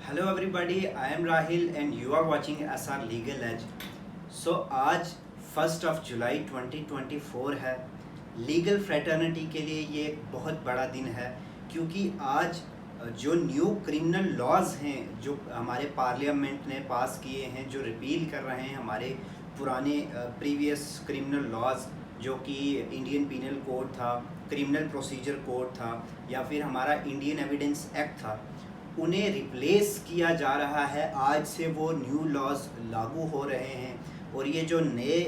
Hello everybody, I am Rahil and you are watching SR Legal Edge. आज 1st of July 2024 है। Legal fraternity के लिए ये एक बहुत बड़ा दिन है क्योंकि आज जो न्यू क्रिमिनल लॉज हैं जो हमारे पार्लियामेंट ने पास किए हैं, जो रिपील कर रहे हैं हमारे पुराने प्रीवियस क्रिमिनल लॉज जो कि इंडियन पीनल कोड था, क्रिमिनल प्रोसीजर कोड था या फिर हमारा इंडियन एविडेंस एक्ट था, उन्हें रिप्लेस किया जा रहा है। आज से वो न्यू लॉज लागू हो रहे हैं और ये जो नए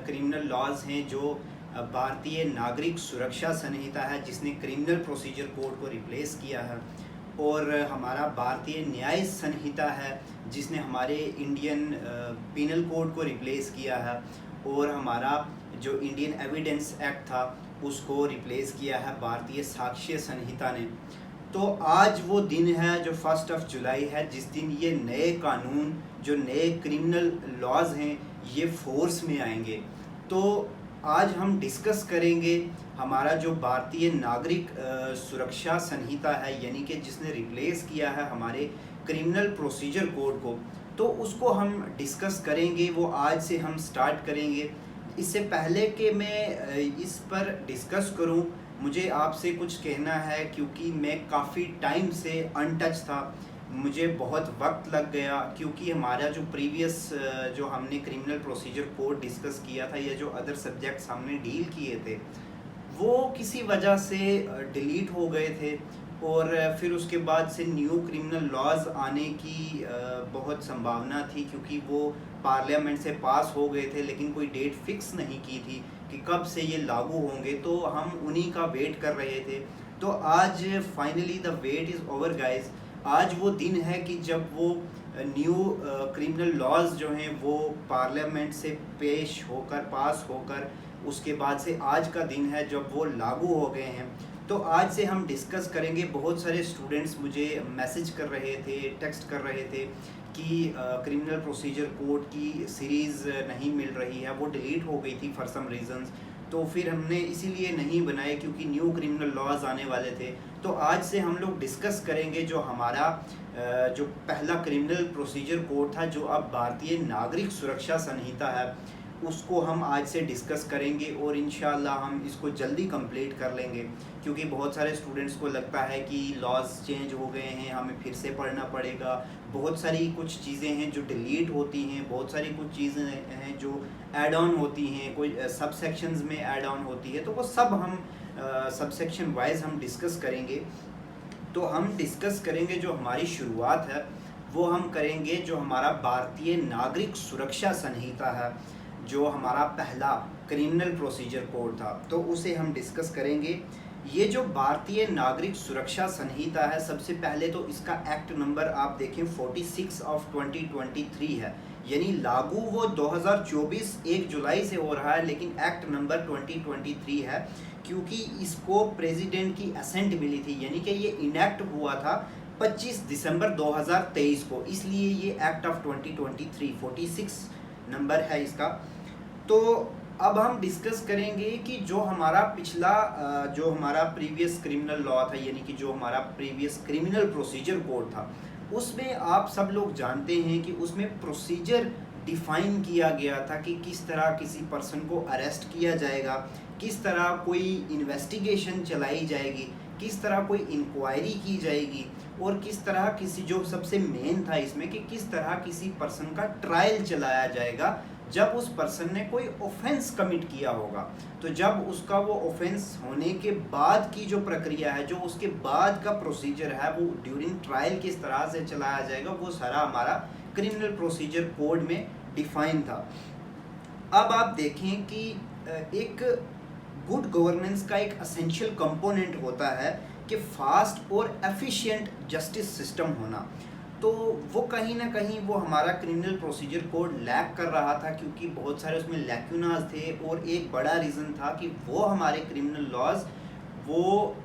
क्रिमिनल लॉज हैं जो भारतीय नागरिक सुरक्षा संहिता है जिसने क्रिमिनल प्रोसीजर कोड को रिप्लेस किया है, और हमारा भारतीय न्याय संहिता है जिसने हमारे इंडियन पीनल कोड को रिप्लेस किया है, और हमारा जो इंडियन एविडेंस एक्ट था उसको रिप्लेस किया है भारतीय साक्ष्य संहिता ने। तो आज वो दिन है जो 1st ऑफ जुलाई है जिस दिन ये नए कानून, जो नए क्रिमिनल लॉज हैं, ये फोर्स में आएंगे। तो आज हम डिस्कस करेंगे हमारा जो भारतीय नागरिक सुरक्षा संहिता है, यानी कि जिसने रिप्लेस किया है हमारे क्रिमिनल प्रोसीजर कोड को, तो उसको हम डिस्कस करेंगे। वो आज से हम स्टार्ट करेंगे। इससे पहले कि मैं इस पर डिस्कस करूं, मुझे आपसे कुछ कहना है क्योंकि मैं काफ़ी टाइम से अनटच था, मुझे बहुत वक्त लग गया क्योंकि हमारा जो प्रीवियस जो हमने क्रिमिनल प्रोसीजर कोड डिस्कस किया था या जो अदर सब्जेक्ट्स हमने डील किए थे वो किसी वजह से डिलीट हो गए थे, और फिर उसके बाद से न्यू क्रिमिनल लॉज आने की बहुत संभावना थी क्योंकि वो पार्लियामेंट से पास हो गए थे, लेकिन कोई डेट फिक्स नहीं की थी कि कब से ये लागू होंगे, तो हम उन्हीं का वेट कर रहे थे। तो आज finally the wait is over guys. आज वो दिन है कि जब वो न्यू क्रिमिनल लॉज जो हैं वो पार्लियामेंट से पेश होकर, पास होकर, उसके बाद से आज का दिन है जब वो लागू हो गए हैं। तो आज से हम डिस्कस करेंगे। बहुत सारे स्टूडेंट्स मुझे मैसेज कर रहे थे, टेक्स्ट कर रहे थे कि क्रिमिनल प्रोसीजर कोड की सीरीज़ नहीं मिल रही है, वो डिलीट हो गई थी फॉर सम रीज़न्स। तो फिर हमने इसीलिए नहीं बनाए क्योंकि न्यू क्रिमिनल लॉज आने वाले थे। तो आज से हम लोग डिस्कस करेंगे जो हमारा जो पहला क्रिमिनल प्रोसीजर कोड था जो अब भारतीय नागरिक सुरक्षा संहिता है, उसको हम आज से डिस्कस करेंगे और इंशाल्लाह हम इसको जल्दी कंप्लीट कर लेंगे क्योंकि बहुत सारे स्टूडेंट्स को लगता है कि लॉज चेंज हो गए हैं, हमें फिर से पढ़ना पड़ेगा। बहुत सारी कुछ चीज़ें हैं जो डिलीट होती हैं, बहुत सारी कुछ चीज़ें हैं जो ऐड ऑन होती हैं, कोई सब सेक्शंस में ऐड ऑन होती है, तो वो सब हम सब सेक्शन वाइज हम डिस्कस करेंगे। तो हम डिस्कस करेंगे जो हमारी शुरुआत है वो हम करेंगे जो हमारा भारतीय नागरिक सुरक्षा संहिता है, जो हमारा पहला क्रिमिनल प्रोसीजर कोड था, तो उसे हम डिस्कस करेंगे। ये जो भारतीय नागरिक सुरक्षा संहिता है, सबसे पहले तो इसका एक्ट नंबर आप देखें 46 ऑफ 2023 है, यानी लागू वो 2024 1 जुलाई से हो रहा है, लेकिन एक्ट नंबर 2023 है क्योंकि इसको प्रेसिडेंट की असेंट मिली थी, यानी कि ये इनेक्ट हुआ था 25 दिसंबर 2023 को, इसलिए ये एक्ट ऑफ 2023 46 नंबर है इसका। तो अब हम डिस्कस करेंगे कि जो हमारा पिछला जो हमारा प्रीवियस क्रिमिनल लॉ था, यानी कि जो हमारा प्रीवियस क्रिमिनल प्रोसीजर कोड था, उसमें आप सब लोग जानते हैं कि उसमें प्रोसीजर डिफाइन किया गया था कि किस तरह किसी पर्सन को अरेस्ट किया जाएगा, किस तरह कोई इन्वेस्टिगेशन चलाई जाएगी, किस तरह कोई इंक्वायरी की जाएगी, और किस तरह किसी, जो सबसे मेन था इसमें, कि किस तरह किसी पर्सन का ट्रायल चलाया जाएगा जब उस पर्सन ने कोई ऑफेंस कमिट किया होगा। तो जब उसका वो ऑफेंस होने के बाद की जो प्रक्रिया है, जो उसके बाद का प्रोसीजर है, वो ड्यूरिंग ट्रायल किस तरह से चलाया जाएगा, वो सारा हमारा क्रिमिनल प्रोसीजर कोड में डिफाइन था। अब आप देखें कि एक गुड गवर्नेंस का एक असेंशियल कंपोनेंट होता है कि फास्ट और एफिशिएंट जस्टिस सिस्टम होना। तो वो कहीं ना कहीं वो हमारा क्रिमिनल प्रोसीजर कोड लैक कर रहा था क्योंकि बहुत सारे उसमें लैक्यूनाज थे, और एक बड़ा रीज़न था कि वो हमारे क्रिमिनल लॉज वो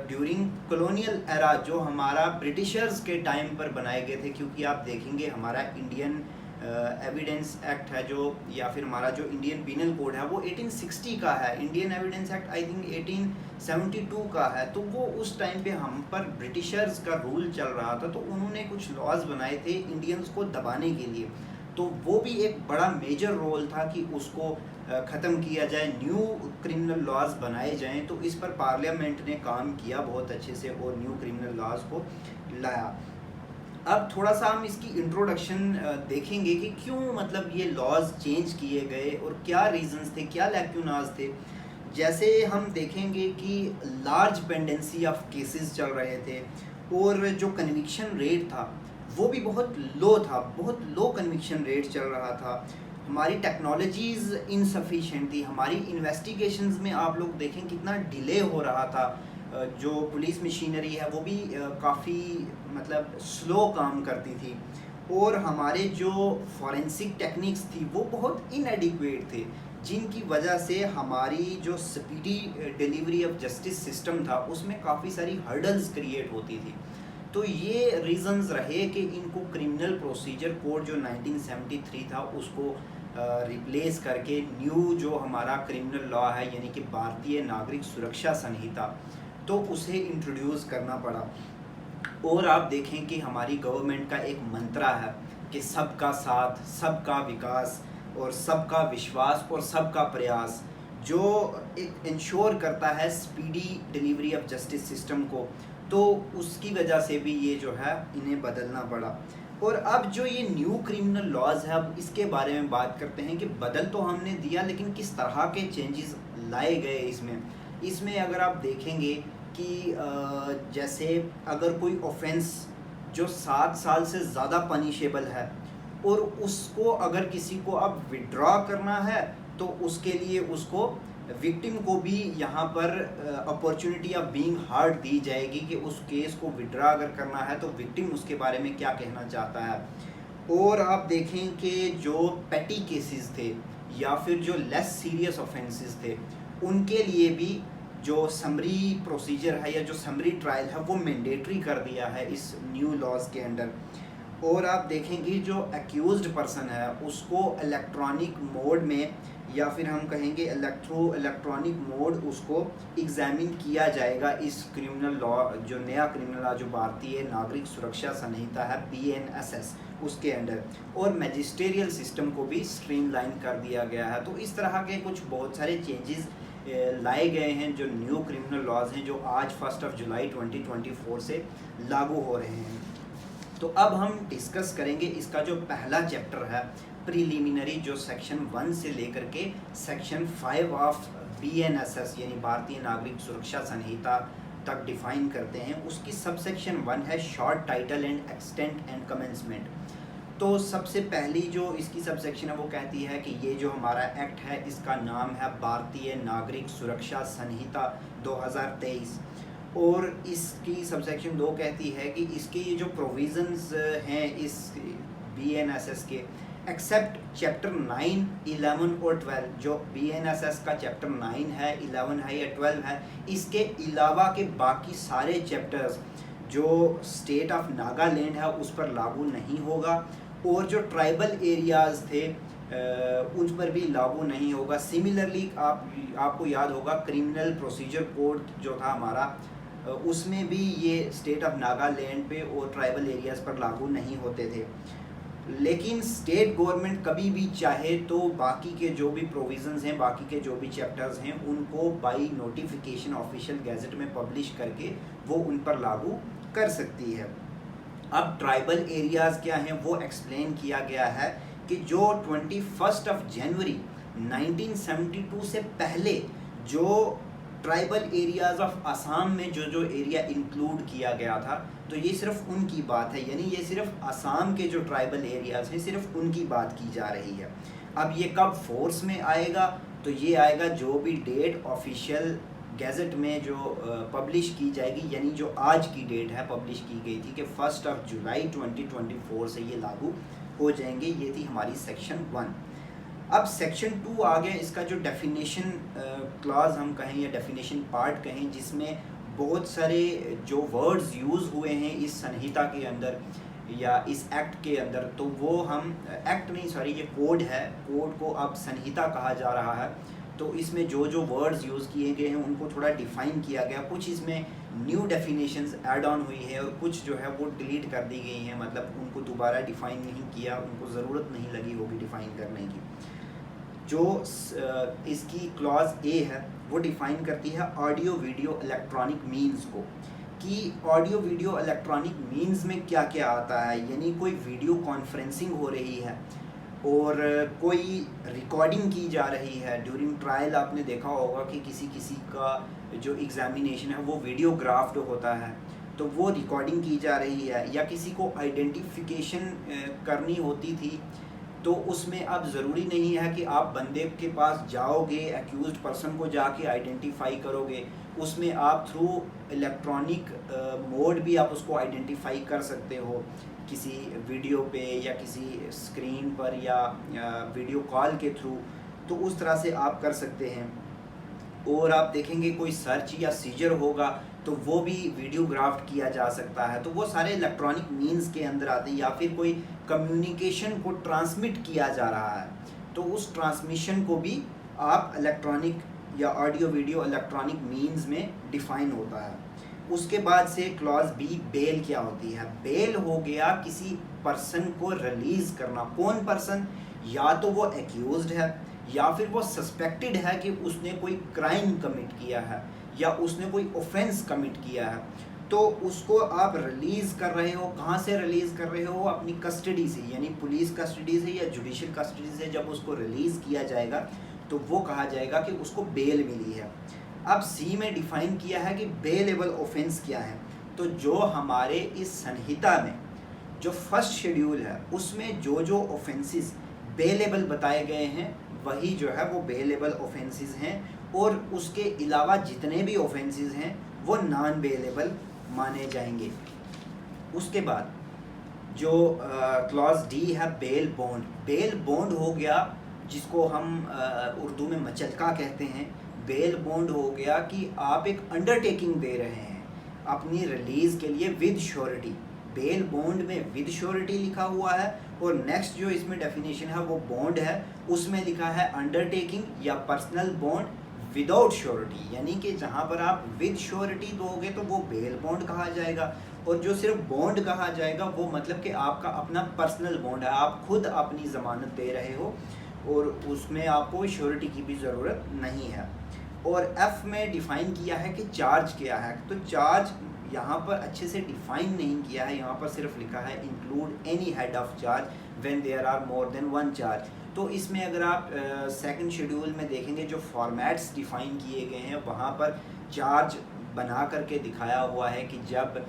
ड्यूरिंग कॉलोनियल एरा, जो हमारा ब्रिटिशर्स के टाइम पर बनाए गए थे, क्योंकि आप देखेंगे हमारा इंडियन एविडेंस एक्ट है जो, या फिर हमारा जो इंडियन पीनल कोड है वो 1860 का है। Indian evidence act I think 1872 का है। तो वो उस टाइम पे हम पर ब्रिटिशर्स का रूल चल रहा था, तो उन्होंने कुछ लॉज बनाए थे इंडियंस को दबाने के लिए। तो वो भी एक बड़ा मेजर रोल था कि उसको ख़त्म किया जाए, न्यू क्रिमिनल लॉज बनाए जाएं। तो इस पर पार्लियामेंट ने काम किया बहुत अच्छे से और न्यू क्रिमिनल लॉज को लाया। अब थोड़ा सा हम इसकी इंट्रोडक्शन देखेंगे कि क्यों मतलब ये लॉज चेंज किए गए और क्या रीजंस थे, क्या लैक्यूनाज थे। जैसे हम देखेंगे कि लार्ज पेंडेंसी ऑफ केसेस चल रहे थे और जो कन्विक्शन रेट था वो भी बहुत लो था, बहुत लो कन्विक्शन रेट चल रहा था। हमारी टेक्नोलॉजीज़ इनसफिशिएंट थी, हमारी इन्वेस्टिगेशंस में आप लोग देखें कितना डिले हो रहा था। जो पुलिस मशीनरी है वो भी काफ़ी मतलब स्लो काम करती थी, और हमारे जो फॉरेंसिक टेक्निक्स थी वो बहुत इनएडिक्वेट थे, जिनकी वजह से हमारी जो speedy delivery of justice system था उसमें काफ़ी सारी हर्डल्स क्रिएट होती थी। तो ये रीजंस रहे कि इनको क्रिमिनल प्रोसीजर कोड जो 1973 था उसको रिप्लेस करके न्यू जो हमारा क्रिमिनल लॉ है यानी कि भारतीय नागरिक सुरक्षा संहिता, तो उसे इंट्रोड्यूस करना पड़ा। और आप देखें कि हमारी गवर्नमेंट का एक मंत्रा है कि सबका साथ, सबका विकास और सबका विश्वास और सबका प्रयास, जो एक इंश्योर करता है speedy delivery of justice system को। तो उसकी वजह से भी ये जो है इन्हें बदलना पड़ा। और अब जो ये न्यू क्रिमिनल लॉज है, अब इसके बारे में बात करते हैं कि बदल तो हमने दिया लेकिन किस तरह के चेंजेस लाए गए इसमें अगर आप देखेंगे कि जैसे अगर कोई ऑफेंस जो 7 साल से ज़्यादा पनिशेबल है और उसको अगर किसी को अब विड्रॉ करना है तो उसके लिए उसको विक्टिम को भी यहाँ पर अपॉर्चुनिटी ऑफ बीइंग हर्ड दी जाएगी कि उस केस को विड्रॉ अगर करना है तो विक्टिम उसके बारे में क्या कहना चाहता है। और आप देखें कि जो पेटी केसेस थे या फिर जो लेस सीरियस ऑफेंसेस थे उनके लिए भी जो समरी प्रोसीजर है या जो समरी ट्रायल है वो मैंडेटरी कर दिया है इस न्यू लॉज के अंडर। और आप देखेंगे जो एक्यूज्ड पर्सन है उसको इलेक्ट्रॉनिक मोड में या फिर हम कहेंगे इलेक्ट्रॉनिक मोड उसको एग्जामिन किया जाएगा इस क्रिमिनल लॉ, जो नया क्रिमिनल लॉ जो भारतीय नागरिक सुरक्षा संहिता है BNSS उसके अंडर। और मैजिस्ट्रियल सिस्टम को भी स्ट्रीमलाइन कर दिया गया है। तो इस तरह के कुछ बहुत सारे चेंजेस लाए गए हैं जो न्यू क्रिमिनल लॉज हैं, जो आज 1 जुलाई 2024 से लागू हो रहे हैं। तो अब हम डिस्कस करेंगे इसका जो पहला चैप्टर है प्रीलिमिनरी, जो सेक्शन 1 से लेकर के सेक्शन 5 ऑफ BNSS यानी भारतीय नागरिक सुरक्षा संहिता तक डिफाइन करते हैं। उसकी सबसेक्शन 1 है short title and extent and commencement. तो सबसे पहली जो इसकी सबसेक्शन है वो कहती है कि ये जो हमारा एक्ट है इसका नाम है भारतीय नागरिक सुरक्षा संहिता 2023। और इसकी सबसेक्शन 2 कहती है कि इसके ये जो प्रोविजंस हैं इस BNSS के, एक्सेप्ट चैप्टर 9, 11 और 12, जो BNSS का चैप्टर 9 है, 11 है या 12 है, इसके अलावा के बाकी सारे चैप्टर्स जो स्टेट ऑफ नागालैंड है उस पर लागू नहीं होगा, और जो ट्राइबल एरियाज़ थे उन पर भी लागू नहीं होगा। सिमिलरली आपको याद होगा क्रिमिनल प्रोसीजर कोड जो था हमारा, उसमें भी ये स्टेट ऑफ नागालैंड पे और ट्राइबल एरियाज़ पर लागू नहीं होते थे। लेकिन स्टेट गवर्नमेंट कभी भी चाहे तो बाकी के जो भी प्रोविजंस हैं, बाकी के जो भी चैप्टर्स हैं, उनको बाय नोटिफिकेशन ऑफिशियल गैजेट में पब्लिश करके वो उन पर लागू कर सकती है। अब ट्राइबल एरियाज़ क्या हैं वो एक्सप्लेन किया गया है कि जो 21 जनवरी 1972 से पहले जो ट्राइबल एरियाज़ ऑफ आसाम में जो एरिया इंक्लूड किया गया था, तो ये सिर्फ उनकी बात है, यानी ये सिर्फ आसाम के जो ट्राइबल एरियाज़ हैं सिर्फ उनकी बात की जा रही है। अब ये कब फोर्स में आएगा, तो ये आएगा जो भी डेट ऑफिशियल गैजेट में जो पब्लिश की जाएगी, यानी जो आज की डेट है पब्लिश की गई थी कि 1 जुलाई 2024 से ये लागू हो जाएंगे। ये थी हमारी सेक्शन 1। अब सेक्शन 2 आ गया, इसका जो डेफिनेशन क्लॉज हम कहें या डेफिनेशन पार्ट कहें, जिसमें बहुत सारे जो वर्ड्स यूज़ हुए हैं इस संहिता के अंदर, या इस एक्ट के अंदर, तो वो हम एक्ट नहीं, सॉरी, ये कोड है, कोड को अब संहिता कहा जा रहा है। तो इसमें जो जो वर्ड्स यूज़ किए गए हैं उनको थोड़ा डिफ़ाइन किया गया, कुछ इसमें न्यू डेफिनेशंस ऐड ऑन हुई है और कुछ जो है वो डिलीट कर दी गई हैं, मतलब उनको दोबारा डिफ़ाइन नहीं किया, उनको ज़रूरत नहीं लगी होगी डिफ़ाइन करने की। जो इसकी क्लॉज ए है वो डिफ़ाइन करती है ऑडियो वीडियो इलेक्ट्रॉनिक मीन्स को, कि ऑडियो वीडियो इलेक्ट्रॉनिक मीन्स में क्या क्या आता है। यानी कोई वीडियो कॉन्फ्रेंसिंग हो रही है और कोई रिकॉर्डिंग की जा रही है ड्यूरिंग ट्रायल। आपने देखा होगा कि किसी किसी का जो एग्ज़ामिनेशन है वो वीडियोग्राफ्ड होता है, तो वो रिकॉर्डिंग की जा रही है। या किसी को आइडेंटिफिकेशन करनी होती थी, तो उसमें अब ज़रूरी नहीं है कि आप बंदे के पास जाओगे, एक्यूज्ड पर्सन को जाके आइडेंटिफाई करोगे। उसमें आप थ्रू इलेक्ट्रॉनिक मोड भी आप उसको आइडेंटिफाई कर सकते हो, किसी वीडियो पे या किसी स्क्रीन पर या वीडियो कॉल के थ्रू, तो उस तरह से आप कर सकते हैं। और आप देखेंगे कोई सर्च या सीजर होगा तो वो भी वीडियोग्राफ्ट किया जा सकता है, तो वो सारे इलेक्ट्रॉनिक मीन्स के अंदर आते हैं। या फिर कोई कम्युनिकेशन को ट्रांसमिट किया जा रहा है, तो उस ट्रांसमिशन को भी आप इलेक्ट्रॉनिक या ऑडियो वीडियो इलेक्ट्रॉनिक मीन्स में डिफ़ाइन होता है। उसके बाद से क्लॉज बी, बेल क्या होती है। बेल हो गया किसी पर्सन को रिलीज़ करना। कौन पर्सन? या तो वो एक्यूज्ड है, या फिर वो सस्पेक्टेड है कि उसने कोई क्राइम कमिट किया है या उसने कोई ऑफेंस कमिट किया है, तो उसको आप रिलीज़ कर रहे हो। कहाँ से रिलीज़ कर रहे हो? अपनी कस्टडी से, यानी पुलिस कस्टडी से या जुडिशियल कस्टडी से। जब उसको रिलीज़ किया जाएगा तो वो कहा जाएगा कि उसको बेल मिली है। अब सी में डिफ़ाइन किया है कि बेलेबल ऑफेंस क्या है। तो जो हमारे इस संहिता में जो फर्स्ट शेड्यूल है उसमें जो जो ऑफेंसेस बेलेबल बताए गए हैं वही जो है वो बेलेबल ऑफेंसेस हैं, और उसके अलावा जितने भी ऑफेंसेस हैं वो नॉन बेलेबल माने जाएंगे। उसके बाद जो क्लॉज डी है, बेल बॉन्ड। बेल बॉन्ड हो गया जिसको हम उर्दू में मचलका कहते हैं। बेल बॉन्ड हो गया कि आप एक अंडरटेकिंग दे रहे हैं अपनी रिलीज़ के लिए विद श्योरिटी। बेल बॉन्ड में विद श्योरिटी लिखा हुआ है, और नेक्स्ट जो इसमें डेफिनेशन है वो बॉन्ड है, उसमें लिखा है अंडरटेकिंग या पर्सनल बॉन्ड विदाउट श्योरिटी। यानी कि जहाँ पर आप विद श्योरिटी दोगे तो वो बेल बॉन्ड कहा जाएगा, और जो सिर्फ बॉन्ड कहा जाएगा वो मतलब कि आपका अपना पर्सनल बॉन्ड है, आप खुद अपनी ज़मानत दे रहे हो और उसमें आपको श्योरिटी की भी ज़रूरत नहीं है। और एफ़ में डिफ़ाइन किया है कि चार्ज क्या है। तो चार्ज यहाँ पर अच्छे से डिफ़ाइन नहीं किया है, यहाँ पर सिर्फ लिखा है include any head of charge when there are more than one charge. तो इसमें अगर आप सेकंड शेड्यूल में देखेंगे जो फॉर्मेट्स डिफ़ाइन किए गए हैं वहाँ पर चार्ज बना करके दिखाया हुआ है कि जब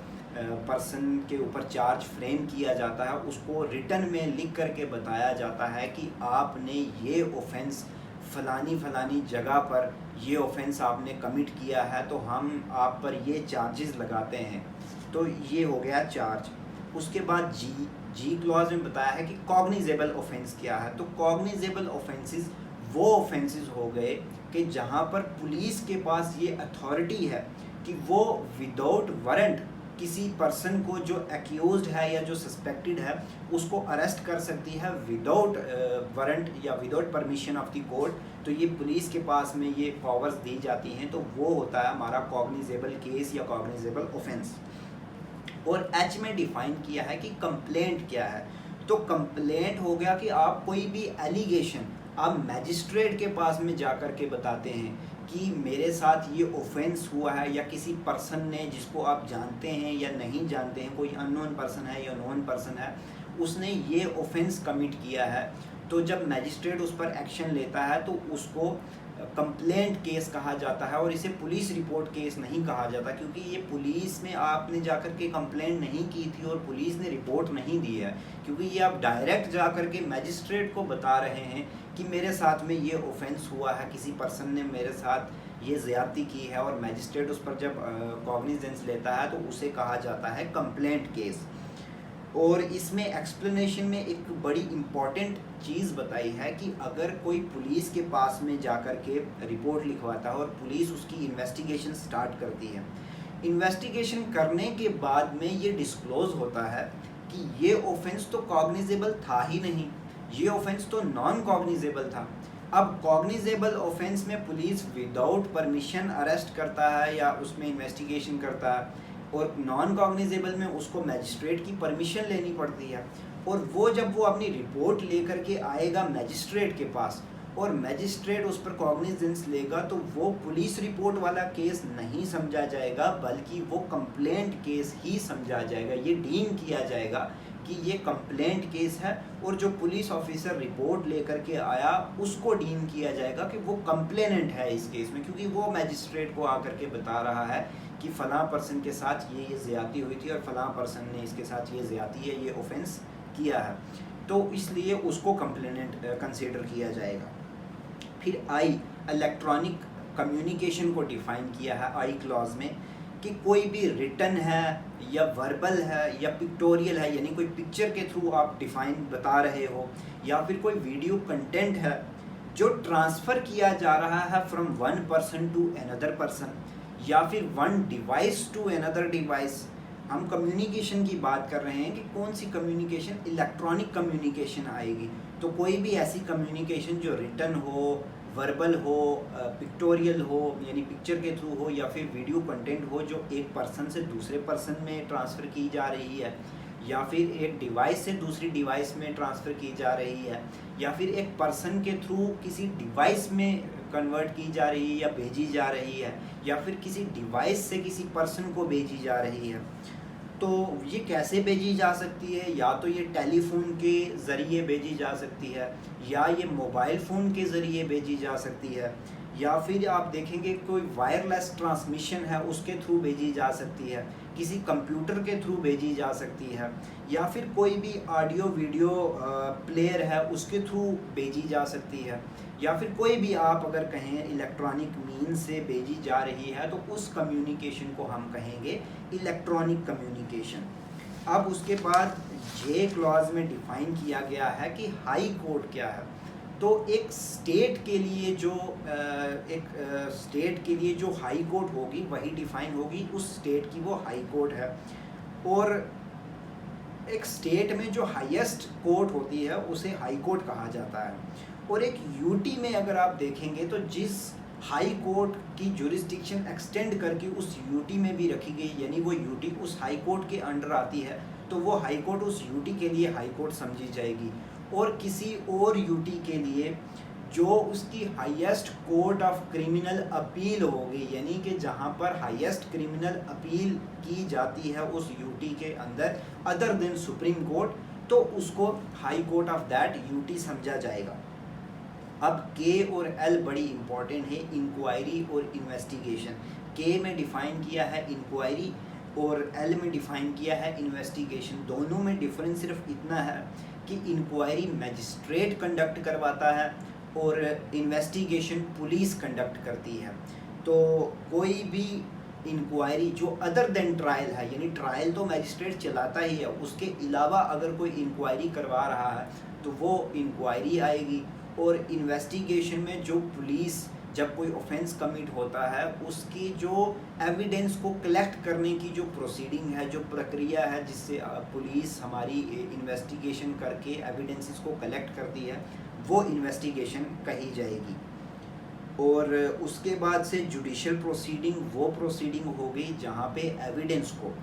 पर्सन के ऊपर चार्ज फ्रेम किया जाता है उसको रिटन में लिख करके बताया जाता है कि आपने ये ऑफेंस फलानी जगह पर ये ऑफेंस आपने कमिट किया है, तो हम आप पर ये चार्जेस लगाते हैं। तो ये हो गया चार्ज। उसके बाद जी क्लॉज में बताया है कि कॉग्निजेबल ऑफेंस क्या है। तो कॉग्निजेबल ऑफेंसेस वो ऑफेंसेस हो गए कि जहाँ पर पुलिस के पास ये अथॉरिटी है कि वो विदाउट वारंट किसी पर्सन को जो एक्यूज्ड है या जो सस्पेक्टेड है उसको अरेस्ट कर सकती है विदाउट वारंट या without permission of the court. तो ये पुलिस के पास में ये पावर्स दी जाती हैं, तो वो होता है हमारा कॉग्निजेबल केस या कॉग्निजेबल ऑफेंस। और एच में डिफाइन किया है कि कंप्लेंट क्या है। तो कंप्लेंट हो गया कि आप कोई भी एलिगेशन आप मैजिस्ट्रेट के पास में जा कर के बताते हैं कि मेरे साथ ये ऑफेंस हुआ है, या किसी पर्सन ने जिसको आप जानते हैं या नहीं जानते हैं, कोई अननोन पर्सन है या नोन पर्सन है, उसने ये ऑफेंस कमिट किया है। तो जब मैजिस्ट्रेट उस पर एक्शन लेता है तो उसको कंप्लेंट केस कहा जाता है, और इसे पुलिस रिपोर्ट केस नहीं कहा जाता, क्योंकि ये पुलिस में आपने जाकर के कंप्लेंट नहीं की थी और पुलिस ने रिपोर्ट नहीं दी है, क्योंकि ये आप डायरेक्ट जाकर के मैजिस्ट्रेट को बता रहे हैं कि मेरे साथ में ये ऑफेंस हुआ है, किसी पर्सन ने मेरे साथ ये ज़्यादती की है, और मैजिस्ट्रेट उस पर जब कॉग्निजेंस लेता है तो उसे कहा जाता है कंप्लेंट केस। और इसमें एक्सप्लेनेशन में एक बड़ी इम्पॉर्टेंट चीज़ बताई है कि अगर कोई पुलिस के पास में जाकर के रिपोर्ट लिखवाता है और पुलिस उसकी इन्वेस्टिगेशन स्टार्ट करती है, इन्वेस्टिगेशन करने के बाद में ये डिस्क्लोज़ होता है कि ये ऑफेंस तो कॉग्निजेबल था ही नहीं, ये ऑफेंस तो नॉन कॉग्निजेबल था। अब कॉग्निजेबल ऑफेंस में पुलिस विदाउट परमिशन अरेस्ट करता है या उसमें इन्वेस्टिगेशन करता है, और नॉन कॉग्निजेबल में उसको मैजिस्ट्रेट की परमिशन लेनी पड़ती है। और वो जब वो अपनी रिपोर्ट लेकर के आएगा मैजिस्ट्रेट के पास और मैजिस्ट्रेट उस पर कॉग्निजेंस लेगा, तो वो पुलिस रिपोर्ट वाला केस नहीं समझा जाएगा, बल्कि वो कंप्लेंट केस ही समझा जाएगा। ये डीम किया जाएगा कि ये कंप्लेंट केस है, और जो पुलिस ऑफिसर रिपोर्ट लेकर के आया उसको डीम किया जाएगा कि वो कंप्लेनेंट है इस केस में, क्योंकि वो मैजिस्ट्रेट को आकर के बता रहा है कि फ़लाँ पर्सन के साथ ये ज़्यादती हुई थी और फ़लाँ पर्सन ने इसके साथ ये ज़्यादती है, ये ऑफेंस किया है, तो इसलिए उसको कंप्लेनेंट कंसीडर किया जाएगा। फिर आई, इलेक्ट्रॉनिक कम्युनिकेशन को डिफ़ाइन किया है आई क्लॉज में, कि कोई भी रिटन है या वर्बल है या पिक्टोरियल है, यानी कोई पिक्चर के थ्रू आप डिफ़ाइन बता रहे हो, या फिर कोई वीडियो कंटेंट है जो ट्रांसफ़र किया जा रहा है from one person to another person, या फिर one device to another device. हम कम्युनिकेशन की बात कर रहे हैं कि कौन सी कम्युनिकेशन, इलेक्ट्रॉनिक कम्युनिकेशन आएगी। तो कोई भी ऐसी कम्युनिकेशन जो रिटन हो, वर्बल हो, पिक्टोरियल हो यानी पिक्चर के थ्रू हो, या फिर वीडियो कंटेंट हो जो एक पर्सन से दूसरे पर्सन में ट्रांसफ़र की जा रही है, या फिर एक डिवाइस से दूसरी डिवाइस में ट्रांसफ़र की जा रही है, या फिर एक पर्सन के थ्रू किसी डिवाइस में कन्वर्ट की जा रही है या भेजी जा रही है, या फिर किसी डिवाइस से किसी पर्सन को भेजी जा रही है। तो ये कैसे भेजी जा सकती है? या तो ये टेलीफोन के ज़रिए भेजी जा सकती है, या ये मोबाइल फ़ोन के ज़रिए भेजी जा सकती है, या फिर आप देखेंगे कोई वायरलेस ट्रांसमिशन है उसके थ्रू भेजी जा सकती है, किसी कंप्यूटर के थ्रू भेजी जा सकती है, या फिर कोई भी ऑडियो वीडियो प्लेयर है उसके थ्रू भेजी जा सकती है, या फिर कोई भी आप अगर कहें इलेक्ट्रॉनिक मीन से भेजी जा रही है तो उस कम्युनिकेशन को हम कहेंगे इलेक्ट्रॉनिक कम्युनिकेशन। अब उसके बाद जे क्लॉज में डिफ़ाइन किया गया है कि हाई कोर्ट क्या है। तो एक स्टेट के लिए जो हाई कोर्ट होगी वही डिफ़ाइन होगी, उस स्टेट की वो हाई कोर्ट है। और एक स्टेट में जो हाईएस्ट कोर्ट होती है उसे हाई कोर्ट कहा जाता है। और एक यूटी में अगर आप देखेंगे तो जिस हाई कोर्ट की जुरिस्डिक्शन एक्सटेंड करके उस यूटी में भी रखी गई, यानी वो यूटी उस हाई कोर्ट के अंडर आती है, तो वो हाई कोर्ट उस यूटी के लिए हाई कोर्ट समझी जाएगी। और किसी और यूटी के लिए जो उसकी highest court of criminal appeal होगी, यानी कि जहाँ पर हाईएस्ट क्रिमिनल अपील की जाती है उस यूटी के अंदर अदर देन सुप्रीम कोर्ट, तो उसको high court of that UT समझा जाएगा। अब के और एल बड़ी इंपॉर्टेंट है, इंक्वायरी और इन्वेस्टिगेशन। के में डिफ़ाइन किया है इंक्वायरी और एल में डिफ़ाइन किया है इन्वेस्टिगेशन। दोनों में डिफरेंस सिर्फ इतना है कि इंक्वायरी मैजिस्ट्रेट कंडक्ट करवाता है और इन्वेस्टिगेशन पुलिस कंडक्ट करती है। तो कोई भी इंक्वायरी जो अदर देन ट्रायल है, यानी ट्रायल तो मैजिस्ट्रेट चलाता ही है, उसके अलावा अगर कोई इंक्वायरी करवा रहा है तो वो इंक्वायरी आएगी। और इन्वेस्टिगेशन में जो पुलिस जब कोई ऑफेंस कमिट होता है उसकी जो एविडेंस को कलेक्ट करने की जो प्रोसीडिंग है, जो प्रक्रिया है जिससे पुलिस हमारी इन्वेस्टिगेशन करके एविडेंसेस को कलेक्ट करती है, वो इन्वेस्टिगेशन कही जाएगी। और उसके बाद से जुडिशियल प्रोसीडिंग वो प्रोसीडिंग हो गई जहाँ पे एविडेंस को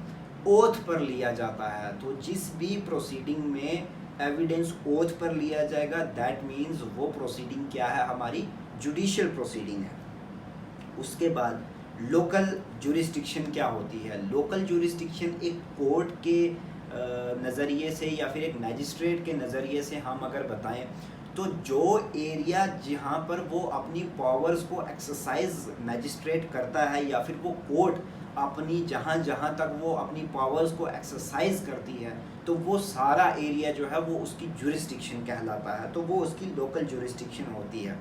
ओथ पर लिया जाता है। तो जिस भी प्रोसीडिंग में एविडेंस ओथ पर लिया जाएगा दैट मीन्स वो प्रोसीडिंग क्या है, हमारी जुडिशियल प्रोसीडिंग है। उसके बाद लोकल जुरिस्डिक्शन क्या होती है? लोकल जुरिस्डिक्शन एक कोर्ट के नज़रिए से या फिर एक मैजिस्ट्रेट के नज़रिए से हम अगर बताएं तो जो एरिया जहाँ पर वो अपनी पावर्स को एक्सरसाइज मैजिस्ट्रेट करता है या फिर वो कोर्ट अपनी जहाँ तक वो अपनी पावर्स को एक्सरसाइज करती है, तो वो सारा एरिया जो है वो उसकी जुरिस्डिक्शन कहलाता है, तो वो उसकी लोकल जुरिस्डिक्शन होती है।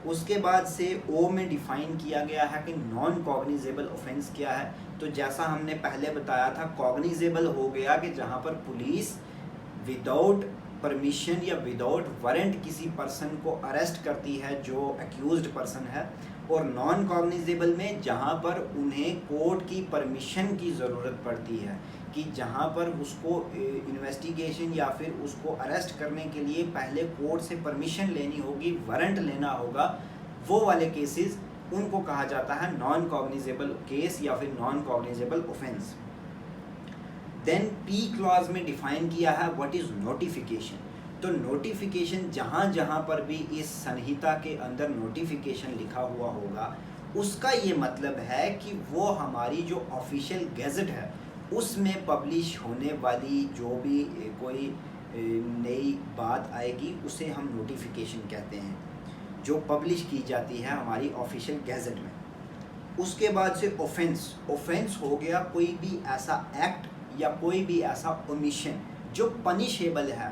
उसके बाद से ओ में डिफ़ाइन किया गया है कि नॉन कॉग्निजेबल ऑफेंस क्या है। तो जैसा हमने पहले बताया था, कॉग्निजेबल हो गया कि जहाँ पर पुलिस विदाउट परमिशन या विदाउट वारंट किसी पर्सन को अरेस्ट करती है जो एक्यूज्ड पर्सन है, और नॉन कॉग्निजेबल में जहाँ पर उन्हें कोर्ट की परमिशन की ज़रूरत पड़ती है, कि जहाँ पर उसको इन्वेस्टिगेशन या फिर उसको अरेस्ट करने के लिए पहले कोर्ट से परमिशन लेनी होगी, वारंट लेना होगा, वो वाले केसेस उनको कहा जाता है नॉन कॉग्निजेबल केस या फिर non cognizable offence. Then P clause में डिफाइन किया है व्हाट इज नोटिफिकेशन। तो नोटिफिकेशन जहाँ जहाँ पर भी इस संहिता के अंदर नोटिफिकेशन लिखा हुआ होगा, उसका ये मतलब है कि वो हमारी जो ऑफिशियल गैजेट है उसमें पब्लिश होने वाली जो भी कोई नई बात आएगी उसे हम नोटिफिकेशन कहते हैं, जो पब्लिश की जाती है हमारी ऑफिशियल गैजेट में। उसके बाद से ऑफेंस, ऑफेंस हो गया कोई भी ऐसा एक्ट या कोई भी ऐसा ओमिशन जो पनिशेबल है,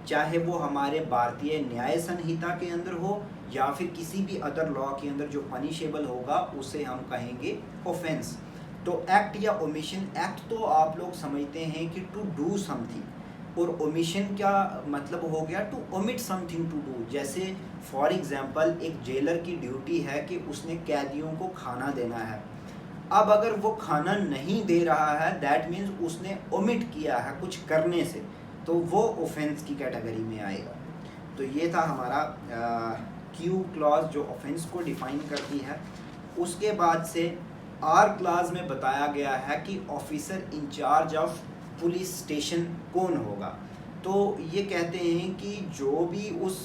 चाहे वो हमारे भारतीय न्याय संहिता के अंदर हो या फिर किसी भी अदर लॉ के अंदर जो पनिशेबल होगा उसे हम कहेंगे ऑफेंस। तो एक्ट या ओमिशन, एक्ट तो आप लोग समझते हैं कि टू डू समथिंग, और ओमिशन क्या मतलब हो गया, to omit something to do. जैसे फॉर एग्जांपल एक जेलर की ड्यूटी है कि उसने कैदियों को खाना देना है, अब अगर वो खाना नहीं दे रहा है दैट मीन्स उसने ओमिट किया है कुछ करने से, तो वो ऑफेंस की कैटेगरी में आएगा। तो ये था हमारा क्यू क्लॉज जो ऑफेंस को डिफाइन करती है। उसके बाद से आर क्लॉज में बताया गया है कि officer incharge of police station कौन होगा। तो ये कहते हैं कि जो भी उस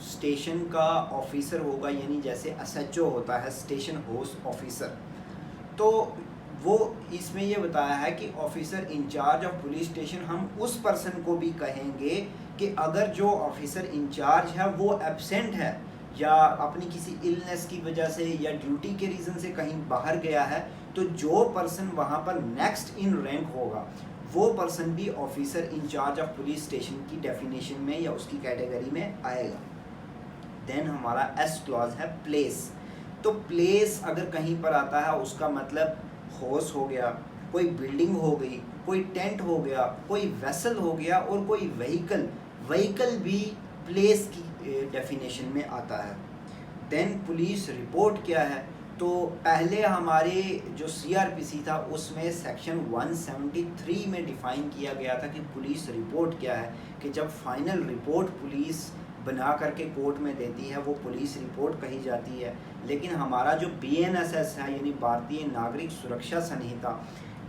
स्टेशन का ऑफिसर होगा, यानी जैसे एसएचओ होता है स्टेशन हाउस ऑफिसर, तो वो इसमें ये बताया है कि officer incharge of police station हम उस पर्सन को भी कहेंगे कि अगर जो ऑफिसर इंचार्ज है वो एब्सेंट है या अपनी किसी इलनेस की वजह से या ड्यूटी के रीज़न से कहीं बाहर गया है, तो जो पर्सन वहाँ पर नेक्स्ट इन रैंक होगा वो पर्सन भी officer incharge of police station की डेफिनेशन में या उसकी कैटेगरी में आएगा। देन हमारा एस क्लॉज है प्लेस। तो प्लेस अगर कहीं पर आता है उसका मतलब हाउस हो गया, कोई बिल्डिंग हो गई, कोई टेंट हो गया, कोई वेसल हो गया और कोई व्हीकल भी प्लेस की डेफिनेशन में आता है। देन पुलिस रिपोर्ट क्या है, तो पहले हमारे जो सीआरपीसी था उसमें सेक्शन 173 में डिफाइन किया गया था कि पुलिस रिपोर्ट क्या है, कि जब फाइनल रिपोर्ट पुलिस बना करके कोर्ट में देती है वो पुलिस रिपोर्ट कही जाती है। लेकिन हमारा जो बीएनएसएस है यानी भारतीय नागरिक सुरक्षा संहिता,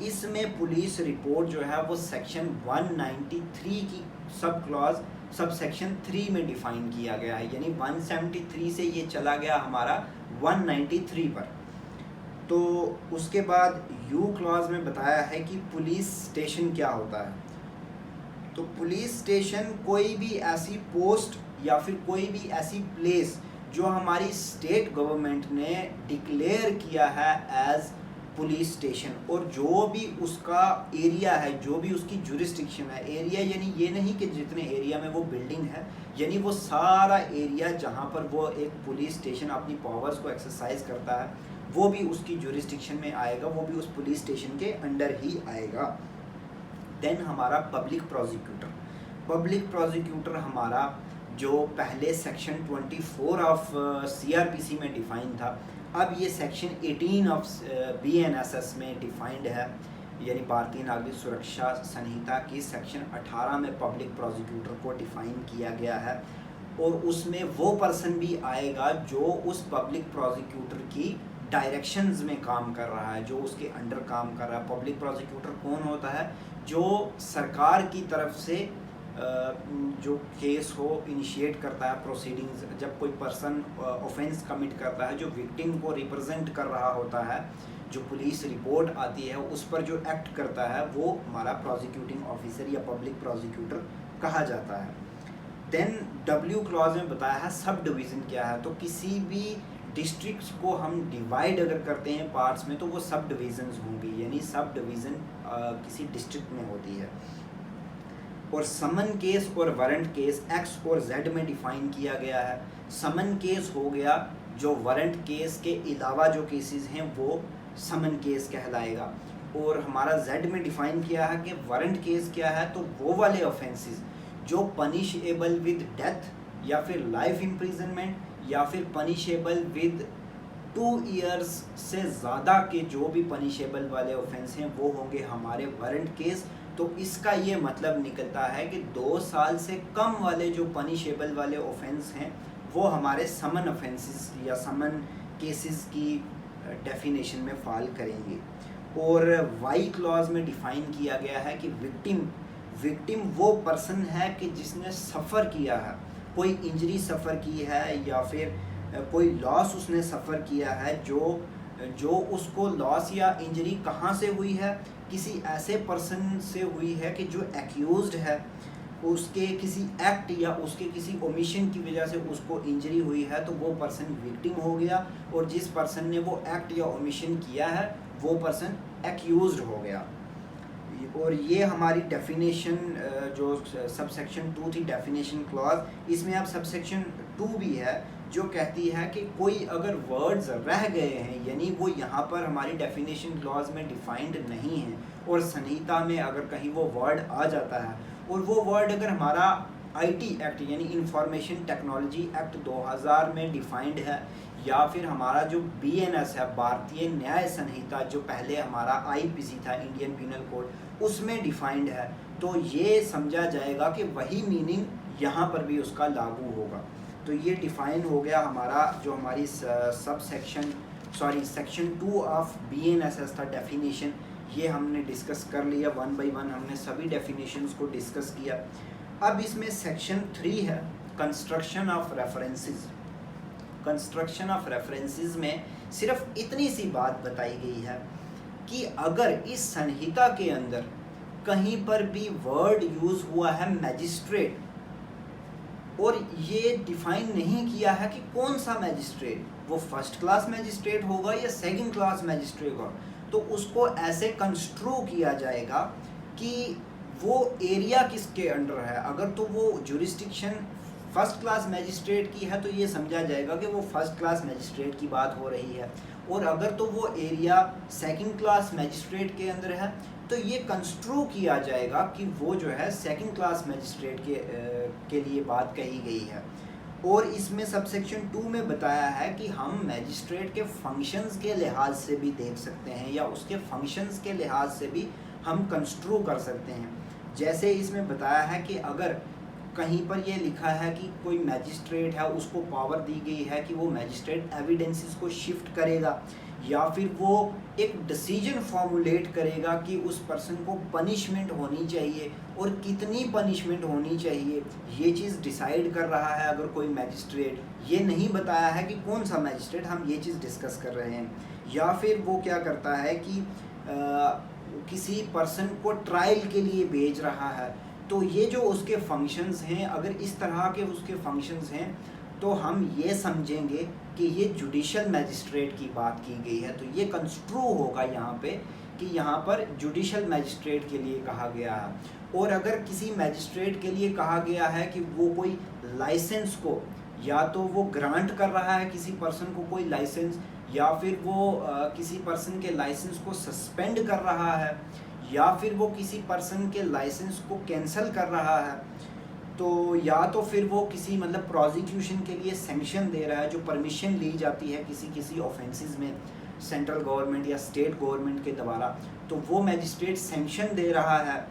इसमें पुलिस रिपोर्ट जो है वो सेक्शन 193 की सब क्लॉज सब सेक्शन 3 में डिफाइन किया गया है, यानी 173 से ये चला गया हमारा 193 पर। तो उसके बाद यू क्लॉज में बताया है कि पुलिस स्टेशन क्या होता है। तो पुलिस स्टेशन कोई भी ऐसी पोस्ट या फिर कोई भी ऐसी प्लेस जो हमारी स्टेट गवर्नमेंट ने डिक्लेयर किया है एज पुलिस स्टेशन, और जो भी उसका एरिया है, जो भी उसकी जुरिस्डिक्शन है, एरिया यानी ये नहीं कि जितने एरिया में वो बिल्डिंग है, यानी वो सारा एरिया जहाँ पर वो एक पुलिस स्टेशन अपनी पावर्स को एक्सरसाइज करता है वो भी उसकी जुरिस्डिक्शन में आएगा, वो भी उस पुलिस स्टेशन के अंडर ही आएगा। देन हमारा पब्लिक प्रोसिक्यूटर हमारा जो पहले सेक्शन 24 ऑफ सीआरपीसी में डिफाइन था, अब ये सेक्शन 18 ऑफ बीएनएसएस में डिफाइंड है, यानी भारतीय नागरिक सुरक्षा संहिता की सेक्शन 18 में पब्लिक प्रोसिक्यूटर को डिफाइन किया गया है। और उसमें वो पर्सन भी आएगा जो उस पब्लिक प्रोसिक्यूटर की डायरेक्शंस में काम कर रहा है, जो उसके अंडर काम कर रहा है। पब्लिक प्रोसिक्यूटर कौन होता है, जो सरकार की तरफ से जो केस हो इनिशिएट करता है प्रोसीडिंग्स, जब कोई पर्सन ऑफेंस कमिट करता है, जो विक्टिम को रिप्रेजेंट कर रहा होता है, जो पुलिस रिपोर्ट आती है उस पर जो एक्ट करता है वो हमारा प्रोसिक्यूटिंग ऑफिसर या पब्लिक प्रोसिक्यूटर कहा जाता है। देन डब्ल्यू क्लॉज में बताया है सब डिवीज़न क्या है। तो किसी भी डिस्ट्रिक्ट्स को हम डिवाइड अगर करते हैं पार्ट्स में तो वो सब डिवीज़न्स होंगी, यानी सब डिवीज़न किसी डिस्ट्रिक्ट में होती है। और समन केस और वारंट केस एक्स और जेड में डिफाइन किया गया है। समन केस हो गया जो वारंट केस के अलावा जो केसेस हैं वो समन केस कहलाएगा। और हमारा जेड में डिफाइन किया है कि वारंट केस क्या है, तो वो वाले ऑफेंसेस जो पनिशेबल विद डेथ या फिर लाइफ इम्प्रिजनमेंट या फिर पनिशेबल विद 2 ईयर्स से ज़्यादा के जो भी पनिशेबल वाले ऑफेंस हैं वो होंगे हमारे वारंट केस। तो इसका ये मतलब निकलता है कि 2 साल से कम वाले जो पनिशेबल वाले ऑफेंस हैं वो हमारे समन ऑफेंसेस या समन केसेस की डेफिनेशन में फॉल करेंगे। और वाई क्लॉज में डिफाइन किया गया है कि विक्टिम वो पर्सन है कि जिसने सफ़र किया है, कोई इंजरी सफ़र की है या फिर कोई लॉस उसने सफ़र किया है, जो उसको लॉस या इंजरी कहाँ से हुई है, किसी ऐसे पर्सन से हुई है कि जो एक्यूज्ड है, उसके किसी एक्ट या उसके किसी ओमिशन की वजह से उसको इंजरी हुई है, तो वो पर्सन विक्टिम हो गया। और जिस पर्सन ने वो एक्ट या ओमिशन किया है वो पर्सन एक्यूज्ड हो गया। और ये हमारी डेफिनेशन जो सबसेक्शन 2 थी डेफिनेशन क्लॉज, इसमें अब सबसेक्शन 2 भी है जो कहती है कि कोई अगर वर्ड्स रह गए हैं, यानी वो यहाँ पर हमारी डेफिनेशन क्लॉज में डिफाइंड नहीं है और संहिता में अगर कहीं वो वर्ड आ जाता है और वो वर्ड अगर हमारा आईटी एक्ट यानी इंफॉर्मेशन टेक्नोलॉजी एक्ट 2000 में डिफाइंड है, या फिर हमारा जो बीएनएस है भारतीय न्याय संहिता जो पहले हमारा आईपीसी था इंडियन पीनल कोड, उसमें डिफाइंड है, तो ये समझा जाएगा कि वही मीनिंग यहाँ पर भी उसका लागू होगा। तो ये डिफाइन हो गया हमारा जो हमारी सेक्शन 2 ऑफ बीएनएसएस था डेफिनेशन, ये हमने डिस्कस कर लिया 1 बाय 1, हमने सभी डेफिनेशंस को डिस्कस किया। अब इसमें सेक्शन 3 है construction of references. Construction of references में सिर्फ इतनी सी बात बताई गई है कि अगर इस संहिता के अंदर कहीं पर भी वर्ड यूज हुआ है मैजिस्ट्रेट, और ये डिफाइन नहीं किया है कि कौन सा मैजिस्ट्रेट, वो फर्स्ट क्लास मैजिस्ट्रेट होगा या सेकंड क्लास मैजिस्ट्रेट होगा, तो उसको ऐसे कंस्ट्रू किया जाएगा कि वो एरिया किसके अंडर है। अगर तो वो जुरिस्डिक्शन फर्स्ट क्लास मैजिस्ट्रेट की है तो ये समझा जाएगा कि वो फर्स्ट क्लास मैजिस्ट्रेट की बात हो रही है, और अगर तो वो एरिया सेकंड क्लास मैजिस्ट्रेट के अंदर है तो ये कंस्ट्रू किया जाएगा कि वो जो है सेकंड क्लास मैजिस्ट्रेट के लिए बात कही गई है। और इसमें सबसेक्शन 2 में बताया है कि हम मैजिस्ट्रेट के फंक्शंस के लिहाज से भी देख सकते हैं या उसके फंक्शंस के लिहाज से भी हम कंस्ट्रू कर सकते हैं। जैसे इसमें बताया है कि अगर कहीं पर ये लिखा है कि कोई मैजिस्ट्रेट है, उसको पावर दी गई है कि वो मैजिस्ट्रेट एविडेंसेस को शिफ्ट करेगा या फिर वो एक डिसीजन फॉर्मुलेट करेगा कि उस पर्सन को पनिशमेंट होनी चाहिए और कितनी पनिशमेंट होनी चाहिए, ये चीज़ डिसाइड कर रहा है अगर कोई मैजिस्ट्रेट। ये नहीं बताया है कि कौन सा मैजिस्ट्रेट, हम ये चीज़ डिस्कस कर रहे हैं। या फिर वो क्या करता है कि किसी पर्सन को ट्रायल के लिए भेज रहा है, तो ये जो उसके फंक्शंस हैं, अगर इस तरह के उसके फंक्शंस हैं तो हम ये समझेंगे कि ये जुडिशल मैजिस्ट्रेट की बात की गई है। तो ये कंस्ट्रू होगा यहाँ पे कि यहाँ पर जुडिशल मैजिस्ट्रेट के लिए कहा गया है। और अगर किसी मैजिस्ट्रेट के लिए कहा गया है कि वो कोई लाइसेंस को या तो वो ग्रांट कर रहा है किसी पर्सन को कोई लाइसेंस, या फिर वो किसी पर्सन के लाइसेंस को सस्पेंड कर रहा है, या फिर वो किसी पर्सन के लाइसेंस को कैंसिल कर रहा है, तो या तो फिर वो किसी मतलब प्रोसिक्यूशन के लिए सैंक्शन दे रहा है, जो परमिशन ली जाती है किसी ऑफेंसेस में सेंट्रल गवर्नमेंट या स्टेट गवर्नमेंट के द्वारा, तो वो मैजिस्ट्रेट सैंक्शन दे रहा है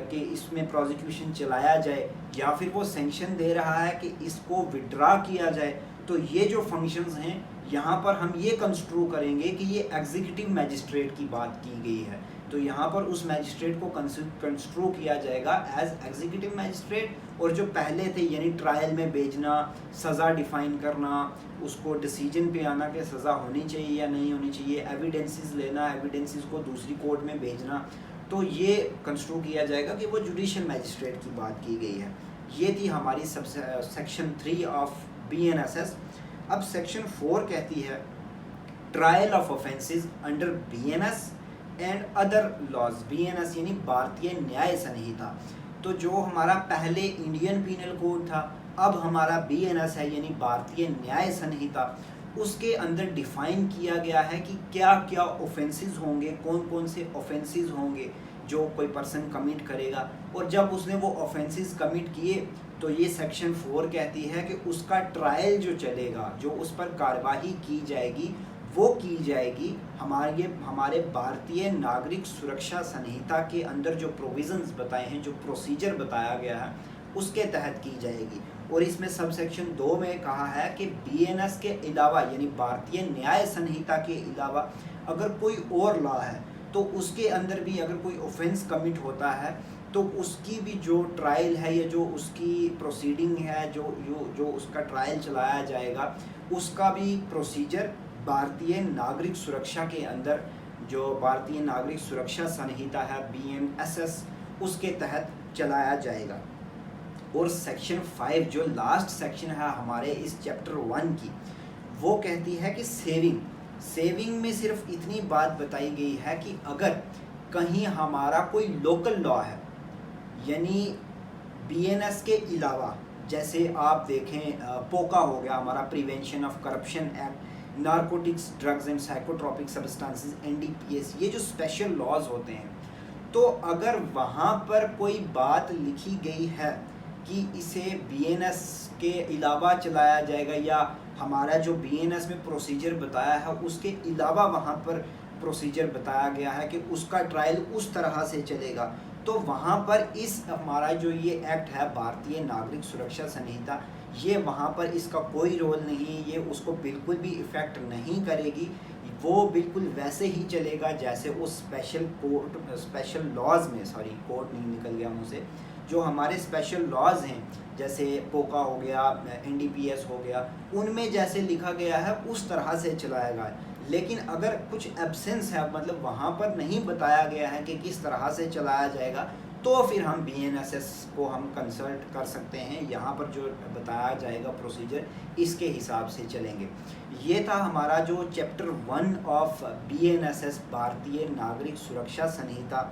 कि इसमें प्रोसिक्यूशन चलाया जाए, या फिर वो सैंक्शन दे रहा है कि इसको विड्रा किया जाए। तो ये जो फंक्शंस हैं यहाँ पर हम ये कंस्ट्रू करेंगे कि ये एग्जीक्यूटिव मैजिस्ट्रेट की बात की गई है, तो यहाँ पर उस मैजिस्ट्रेट को कंस्ट्रू किया जाएगा एज एग्जीक्यूटिव मैजिस्ट्रेट। और जो पहले थे यानी ट्रायल में भेजना, सज़ा डिफ़ाइन करना, उसको डिसीजन पे आना कि सज़ा होनी चाहिए या नहीं होनी चाहिए, एविडेंसेस लेना, एविडेंसेस को दूसरी कोर्ट में भेजना, तो ये कंस्ट्रू किया जाएगा कि वो जुडिशियल मैजिस्ट्रेट की बात की गई है। ये थी हमारी सेक्शन 3 ऑफ BNSS। अब सेक्शन 4 कहती है trial of offences under BNS and other laws. BNS यानी भारतीय न्याय संहिता। तो जो हमारा पहले इंडियन पीनल कोड था, अब हमारा BNS है यानी भारतीय न्याय संहिता। उसके अंदर डिफाइन किया गया है कि क्या क्या ऑफेंसेस होंगे, कौन कौन से ऑफेंसेस होंगे जो कोई पर्सन कमिट करेगा, और जब उसने वो ऑफेंसेस कमिट किए तो ये सेक्शन 4 कहती है कि उसका ट्रायल जो चलेगा, जो उस पर कार्रवाई की जाएगी, वो की जाएगी हमारे भारतीय नागरिक सुरक्षा संहिता के अंदर जो प्रोविजंस बताए हैं, जो प्रोसीजर बताया गया है, उसके तहत की जाएगी। और इसमें सब सेक्शन 2 में कहा है कि बीएनएस के अलावा यानी भारतीय न्याय संहिता के अलावा अगर कोई और लॉ है तो उसके अंदर भी अगर कोई ऑफेंस कमिट होता है तो उसकी भी जो ट्रायल है या जो उसकी प्रोसीडिंग है, जो उसका ट्रायल चलाया जाएगा, उसका भी प्रोसीजर भारतीय नागरिक सुरक्षा के अंदर, जो भारतीय नागरिक सुरक्षा संहिता है BNSS, उसके तहत चलाया जाएगा। और सेक्शन 5 जो लास्ट सेक्शन है हमारे इस चैप्टर 1 की, वो कहती है कि सेविंग में सिर्फ इतनी बात बताई गई है कि अगर कहीं हमारा कोई लोकल लॉ है, यानी BNS के अलावा, जैसे आप देखें पोका हो गया हमारा, prevention of corruption act, narcotics drugs and psychotropic substances NDPS, ये जो स्पेशल लॉज होते हैं, तो अगर वहाँ पर कोई बात लिखी गई है कि इसे BNS के अलावा चलाया जाएगा या हमारा जो BNS में प्रोसीजर बताया है उसके अलावा वहाँ पर प्रोसीजर बताया गया है कि उसका ट्रायल उस तरह से चलेगा, तो वहाँ पर इस हमारा जो ये एक्ट है भारतीय नागरिक सुरक्षा संहिता, ये वहाँ पर इसका कोई रोल नहीं, ये उसको बिल्कुल भी इफ़ेक्ट नहीं करेगी। वो बिल्कुल वैसे ही चलेगा जैसे उस स्पेशल लॉज में, सॉरी कोर्ट नहीं निकल गया मुझसे, जो हमारे स्पेशल लॉज हैं जैसे पोका हो गया, NDPS हो गया, उनमें जैसे लिखा गया है उस तरह से चलाएगा। लेकिन अगर कुछ एब्सेंस है, मतलब वहाँ पर नहीं बताया गया है कि किस तरह से चलाया जाएगा, तो फिर हम BNSS को हम कंसल्ट कर सकते हैं। यहाँ पर जो बताया जाएगा प्रोसीजर, इसके हिसाब से चलेंगे। ये था हमारा जो चैप्टर 1 ऑफ BNSS भारतीय नागरिक सुरक्षा संहिता।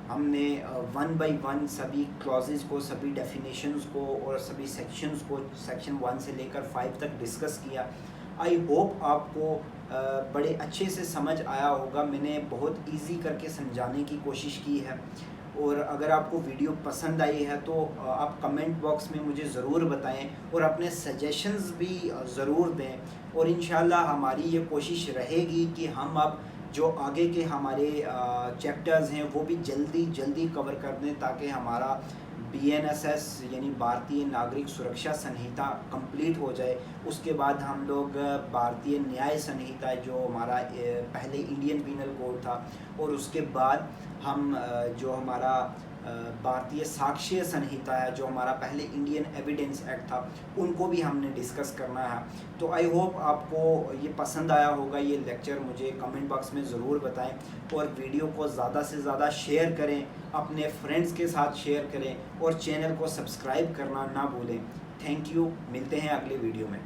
हमने 1 बाय 1 सभी क्लॉजेज को, सभी डेफिनेशंस को और सभी सेक्शंस को सेक्शन 1 से लेकर 5 तक डिस्कस किया। आई होप आपको बड़े अच्छे से समझ आया होगा। मैंने बहुत इजी करके समझाने की कोशिश की है। और अगर आपको वीडियो पसंद आई है तो आप कमेंट बॉक्स में मुझे ज़रूर बताएं और अपने सजेशंस भी ज़रूर दें। और इंशाल्लाह हमारी ये कोशिश रहेगी कि हम अब जो आगे के हमारे चैप्टर्स हैं वो भी जल्दी कवर कर दें, ताकि हमारा BNSS यानी भारतीय नागरिक सुरक्षा संहिता कंप्लीट हो जाए। उसके बाद हम लोग भारतीय न्याय संहिता, जो हमारा पहले इंडियन पीनल कोड था, और उसके बाद हम जो हमारा भारतीय साक्ष्य संहिता है, जो हमारा पहले इंडियन एविडेंस एक्ट था, उनको भी हमने डिस्कस करना है। तो आई होप आपको ये पसंद आया होगा ये लेक्चर। मुझे कमेंट बॉक्स में ज़रूर बताएं और वीडियो को ज़्यादा से ज़्यादा शेयर करें, अपने फ्रेंड्स के साथ शेयर करें और चैनल को सब्सक्राइब करना ना भूलें। थैंक यू, मिलते हैं अगले वीडियो में।